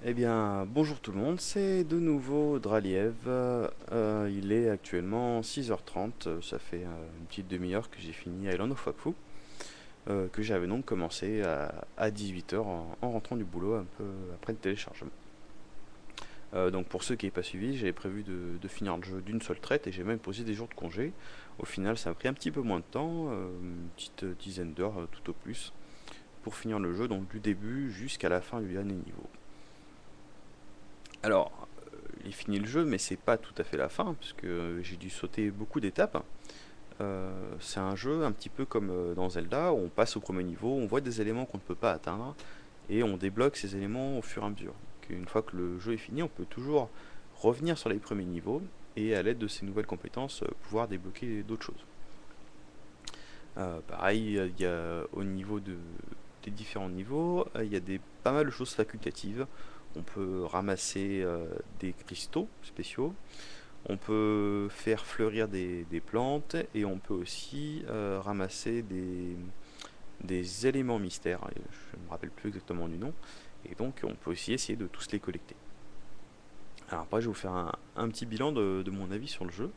Eh bien, bonjour tout le monde, c'est de nouveau Draliev. Il est actuellement 6h30, ça fait une petite demi-heure que j'ai fini Island of Wakfu, que j'avais donc commencé à 18h en rentrant du boulot un peu après le téléchargement. Donc pour ceux qui n'avaient pas suivi, j'avais prévu de finir le jeu d'une seule traite et j'ai même posé des jours de congé. Au final, ça a pris un petit peu moins de temps, une petite dizaine d'heures tout au plus, pour finir le jeu, donc du début jusqu'à la fin du dernier niveau. Alors, il est fini le jeu, mais c'est pas tout à fait la fin, parce que j'ai dû sauter beaucoup d'étapes. C'est un jeu un petit peu comme dans Zelda, où on passe au premier niveau, on voit des éléments qu'on ne peut pas atteindre, et on débloque ces éléments au fur et à mesure. Donc, une fois que le jeu est fini, on peut toujours revenir sur les premiers niveaux, et à l'aide de ces nouvelles compétences, pouvoir débloquer d'autres choses. Pareil, au niveau des différents niveaux, il y a pas mal de choses facultatives. On peut ramasser des cristaux spéciaux, on peut faire fleurir des plantes et on peut aussi ramasser des éléments mystères. Je ne me rappelle plus exactement du nom. Et donc on peut aussi essayer de tous les collecter. Alors après je vais vous faire un petit bilan de mon avis sur le jeu.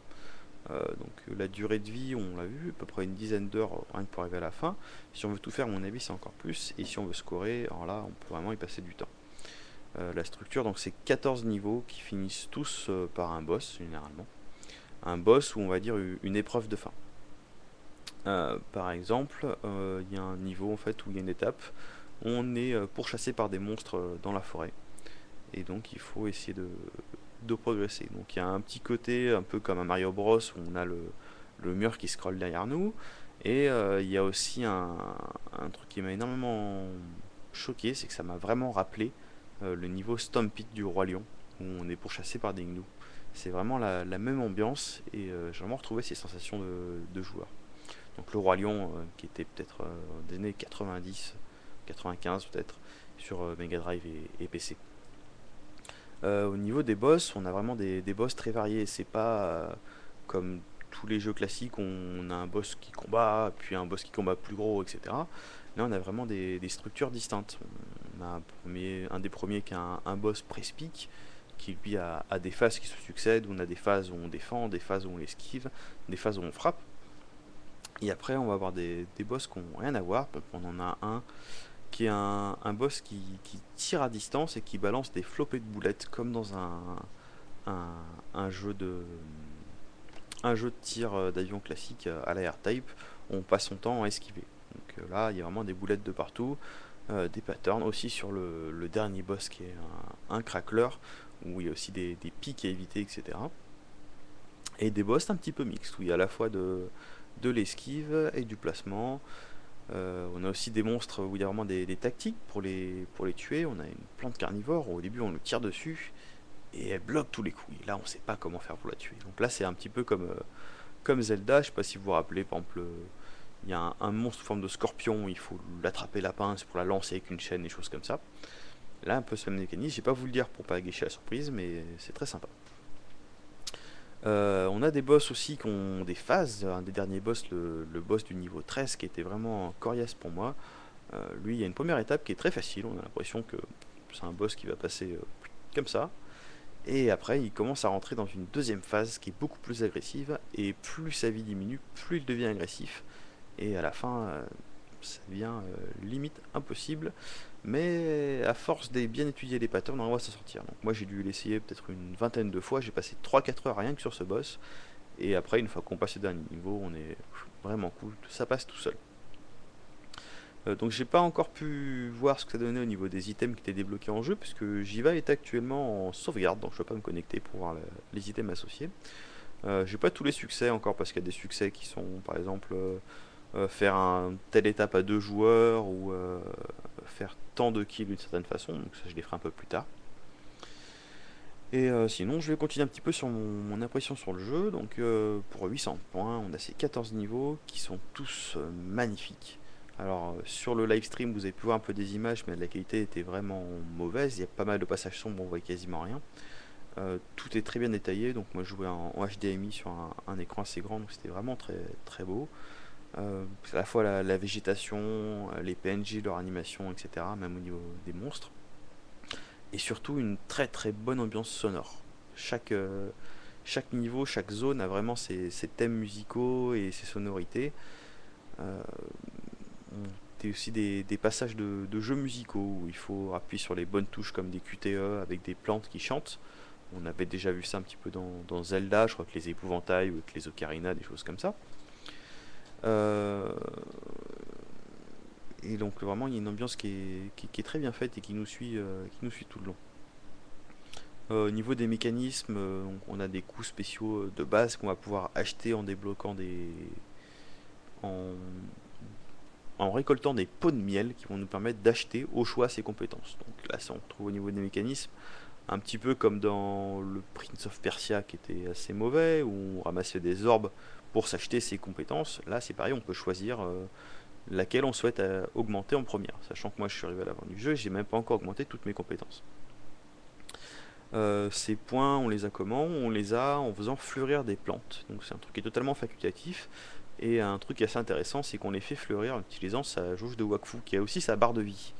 La durée de vie, on l'a vu, à peu près une dizaine d'heures rien que pour arriver à la fin. Si on veut tout faire, à mon avis, c'est encore plus. Et si on veut scorer, alors là, on peut vraiment y passer du temps. La structure, donc c'est 14 niveaux qui finissent tous par un boss, généralement. Un boss ou on va dire une épreuve de fin. Par exemple, il y a un niveau en fait où il y a une étape où on est pourchassé par des monstres dans la forêt. Et donc il faut essayer de progresser. Donc il y a un petit côté un peu comme un Mario Bros où on a le mur qui scrolle derrière nous. Et il y a aussi un truc qui m'a énormément choqué, c'est que ça m'a vraiment rappelé le niveau Stompit du Roi Lion, où on est pourchassé par des gnous. C'est vraiment la même ambiance et j'ai vraiment retrouvé ces sensations de joueur. Donc le Roi Lion, qui était peut-être des années 90, 95 peut-être, sur Mega Drive et PC. Au niveau des boss, on a vraiment des boss très variés. C'est pas comme tous les jeux classiques, on a un boss qui combat, puis un boss qui combat plus gros, etc. Là, on a vraiment des structures distinctes. On a un des premiers qui est un boss Prespic, qui lui a des phases qui se succèdent. On a des phases où on défend, des phases où on esquive, des phases où on frappe. Et après, on va avoir des boss qui n'ont rien à voir. On en a un qui est un boss qui tire à distance et qui balance des flopées de boulettes, comme dans un, un jeu un jeu de tir d'avion classique à la R-Type. On passe son temps à esquiver. Donc là, il y a vraiment des boulettes de partout, des patterns aussi sur le dernier boss qui est un crackler, où il y a aussi des pics à éviter, etc. Et des boss un petit peu mixtes, où il y a à la fois de l'esquive et du placement. On a aussi des monstres où il y a vraiment des tactiques pour les tuer. On a une plante carnivore où au début on le tire dessus et elle bloque tous les coups. Et là on sait pas comment faire pour la tuer. Donc là c'est un petit peu comme Zelda. Je sais pas si vous vous rappelez, par exemple, il y a un monstre sous forme de scorpion. Il faut l'attraper la pince pour la lancer avec une chaîne, des choses comme ça. Là un peu ce même mécanisme. Je vais pas vous le dire pour pas gâcher la surprise, mais c'est très sympa. On a des boss aussi qui ont des phases. Un des derniers boss, le boss du niveau 13, qui était vraiment coriace pour moi. Lui, il y a une première étape qui est très facile. On a l'impression que c'est un boss qui va passer comme ça. Et après, il commence à rentrer dans une deuxième phase qui est beaucoup plus agressive. Et plus sa vie diminue, plus il devient agressif. Et à la fin, ça devient limite impossible. Mais à force de bien étudier les patterns, on va s'en sortir. Donc moi, j'ai dû l'essayer peut-être une vingtaine de fois. J'ai passé 3-4 heures rien que sur ce boss. Et après, une fois qu'on passe le dernier niveau, on est vraiment cool. Ça passe tout seul. Donc j'ai pas encore pu voir ce que ça donnait au niveau des items qui étaient débloqués en jeu, puisque Jiva est actuellement en sauvegarde, donc je peux pas me connecter pour voir les items associés. J'ai pas tous les succès encore, parce qu'il y a des succès qui sont, par exemple, faire un telle étape à deux joueurs, ou faire tant de kills d'une certaine façon, donc ça je les ferai un peu plus tard. Et sinon, je vais continuer un petit peu sur mon impression sur le jeu. Donc, pour 800 points, on a ces 14 niveaux qui sont tous magnifiques. Alors, sur le live stream, vous avez pu voir un peu des images, mais la qualité était vraiment mauvaise. Il y a pas mal de passages sombres, on voit quasiment rien. Tout est très bien détaillé. Donc, moi, je jouais en HDMI sur un écran assez grand, donc c'était vraiment très, très beau. À la fois la végétation, les PNJ, leur animation, etc., même au niveau des monstres. et surtout une très très bonne ambiance sonore. Chaque, chaque niveau, chaque zone a vraiment ses thèmes musicaux et ses sonorités. Euh, a aussi des passages de jeux musicaux où il faut appuyer sur les bonnes touches comme des QTE avec des plantes qui chantent. On avait déjà vu ça un petit peu dans Zelda, je crois que les épouvantails ou que les ocarina, des choses comme ça. Euh, et donc vraiment il y a une ambiance qui est très bien faite et qui nous suit tout le long. Au niveau des mécanismes, on a des coups spéciaux de base qu'on va pouvoir acheter en débloquant en, en récoltant des pots de miel qui vont nous permettre d'acheter au choix ces compétences. Donc là, ça on retrouve au niveau des mécanismes, un petit peu comme dans le Prince of Persia qui était assez mauvais, où on ramassait des orbes pour s'acheter ses compétences. Là, c'est pareil, on peut choisir laquelle on souhaite augmenter en première. Sachant que moi, je suis arrivé à la fin du jeu, j'ai même pas encore augmenté toutes mes compétences. Ces points, on les a comment? On les a en faisant fleurir des plantes. Donc c'est un truc qui est totalement facultatif. Et un truc assez intéressant, c'est qu'on les fait fleurir en utilisant sa jauge de Wakfu, qui a aussi sa barre de vie.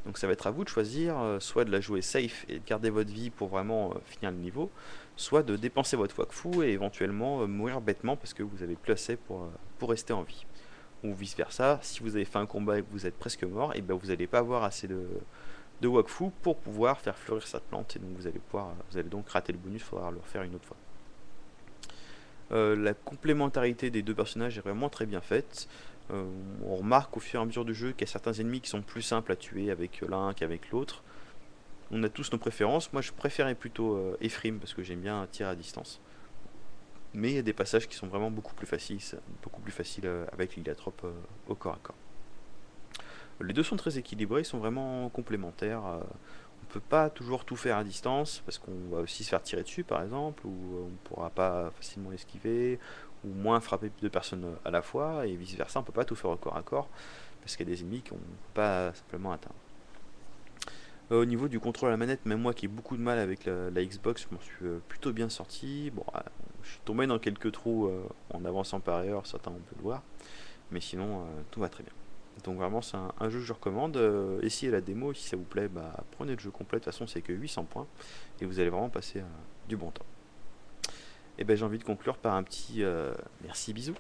Donc ça va être à vous de choisir, soit de la jouer safe et de garder votre vie pour vraiment finir le niveau, soit de dépenser votre Wakfu et éventuellement mourir bêtement parce que vous avez plus assez pour rester en vie. Ou vice versa, si vous avez fait un combat et que vous êtes presque mort, et ben vous n'allez pas avoir assez de Wakfu pour pouvoir faire fleurir cette plante et donc vous allez donc rater le bonus, il faudra le refaire une autre fois. La complémentarité des deux personnages est vraiment très bien faite. On remarque au fur et à mesure du jeu qu'il y a certains ennemis qui sont plus simples à tuer avec l'un qu'avec l'autre. On a tous nos préférences. Moi, je préférais plutôt Ephraim parce que j'aime bien tirer à distance. Mais il y a des passages qui sont vraiment beaucoup plus faciles avec l'Hylatrope au corps à corps. Les deux sont très équilibrés, ils sont vraiment complémentaires. On peut pas toujours tout faire à distance parce qu'on va aussi se faire tirer dessus par exemple, ou on pourra pas facilement esquiver, ou moins frapper deux personnes à la fois, et vice versa, on peut pas tout faire au corps à corps parce qu'il y a des ennemis qu'on peut pas simplement atteindre. Au niveau du contrôle à la manette, même moi qui ai beaucoup de mal avec la Xbox, je m'en suis plutôt bien sorti. Bon, je suis tombé dans quelques trous en avançant par ailleurs, certains on peut le voir, mais sinon tout va très bien. Donc vraiment c'est un jeu que je recommande. Essayez la démo, si ça vous plaît, bah, prenez le jeu complet, de toute façon c'est que 800 points, et vous allez vraiment passer du bon temps. Et ben j'ai envie de conclure par un petit merci bisous.